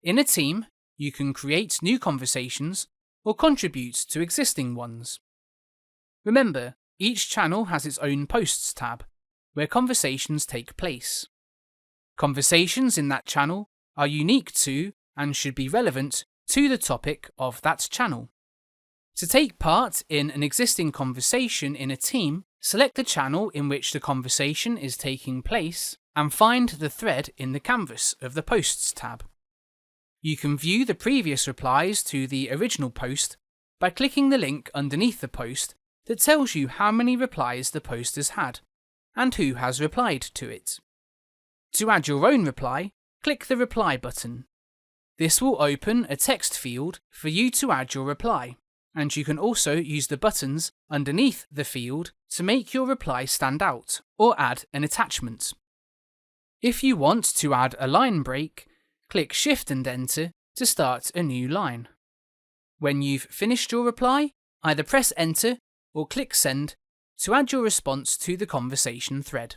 In a team, you can create new conversations or contribute to existing ones. Remember, each channel has its own Posts tab, where conversations take place. Conversations in that channel are unique to and should be relevant to the topic of that channel. To take part in an existing conversation in a team, select the channel in which the conversation is taking place and find the thread in the canvas of the Posts tab. You can view the previous replies to the original post by clicking the link underneath the post that tells you how many replies the post has had and who has replied to it. To add your own reply, click the Reply button. This will open a text field for you to add your reply, and you can also use the buttons underneath the field to make your reply stand out or add an attachment. If you want to add a line break, click Shift and Enter to start a new line. When you've finished your reply, either press Enter or click Send to add your response to the conversation thread.